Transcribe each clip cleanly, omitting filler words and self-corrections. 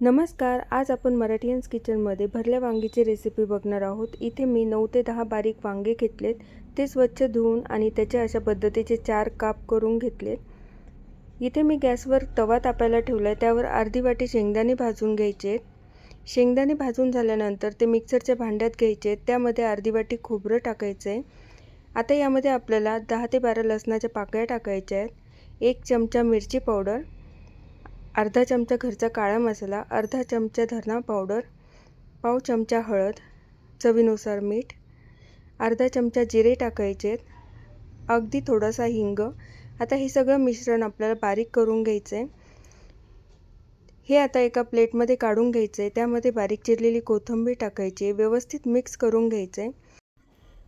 नमस्कार. आज आपण मराठीयन्स किचनमध्ये भरल्या वांगीची रेसिपी बघणार आहोत. इथे मी 9 ते 10 बारीक वांगे घेतलेत. ते स्वच्छ धुवून आणि त्याचे अशा पद्धतीचे 4 काप करून घेतलेत. इथे मी गॅसवर तवा तापायला ठेवला आहे. त्यावर अर्धी वाटी शेंगदाणे भाजून घ्यायचे. शेंगदाणे भाजून झाल्यानंतर ते मिक्सरच्या भांड्यात घ्यायचे. त्यामध्ये अर्धी वाटी खोबरं टाकायचं आहे. आता यामध्ये आपल्याला 10 ते 12 लसणाच्या पाकळ्या टाकायच्या आहेत. 1 चमचा मिरची पावडर, अर्धा चमचा घरचा काळा मसाला, अर्धा चमचा धना पावडर, पाव चमचा हळद, चवीनुसार मीठ, अर्धा चमचा जिरे टाकायचे, अगदी थोडासा हिंग. आता हे सगळं मिश्रण आपल्याला बारीक करून घ्यायचं आहे. हे आता एका प्लेटमध्ये काढून घ्यायचं आहे. त्यामध्ये बारीक चिरलेली कोथिंबीर टाकायची, व्यवस्थित मिक्स करून घ्यायचं आहे.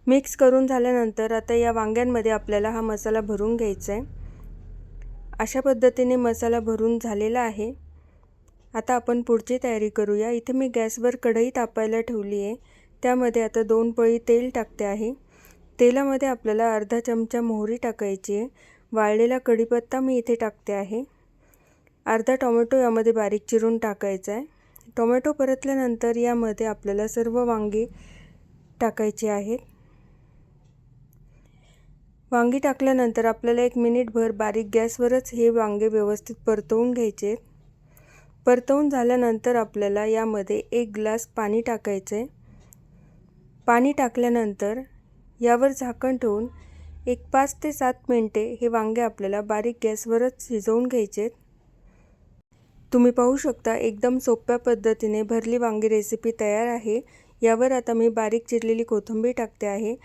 मिक्स करून झाल्यानंतर आता या वांग्यांमध्ये आपल्याला हा मसाला भरून घ्यायचा आहे. अशा पद्धतीने मसाला भरून झालेला आहे. आता आपण पुढची तयारी करूया. इथे मी गॅसवर कढई तापायला ठेवली आहे. त्यामध्ये आता 2 पळी तेल टाकते आहे. तेलामध्ये आपल्याला अर्धा चमचा मोहरी टाकायची आहे. वाळलेला कढीपत्ता मी इथे टाकते आहे. अर्धा टोमॅटो यामध्ये बारीक चिरून टाकायचा आहे. टोमॅटो परतल्यानंतर यामध्ये आपल्याला सर्व वांगी टाकायची आहेत. वांगी टाकल्यानंतर आपल्याला 1 मिनिटभर बारीक गॅसवरच हे वांगे व्यवस्थित परतवून घ्यायचे. परतवून झाल्यानंतर आपल्याला यामध्ये 1 ग्लास पाणी टाकायचे. पाणी टाकल्यानंतर यावर झाकण ठेवून एक 5 ते 7 मिनिटे हे वांगे आपल्याला बारीक गॅसवरच शिजवून घ्यायचे. तुम्ही पाहू शकता एकदम सोप्या पद्धतीने भरली वांगी रेसिपी तयार आहे. यावर आता मी बारीक चिरलेली कोथिंबीर टाकते आहे.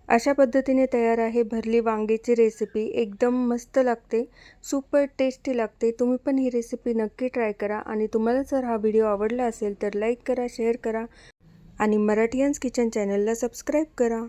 अशा पद्धतीने तयार आहे भरली वांगीची रेसिपी. एकदम मस्त लागते, सुपर टेस्टी लागते. तुम्ही पण ही रेसिपी नक्की ट्राय करा आणि तुम्हाला जर हा व्हिडिओ आवडला असेल तर लाईक करा, शेअर करा आणि मराठीयन्स किचन चॅनलला सबस्क्राईब करा.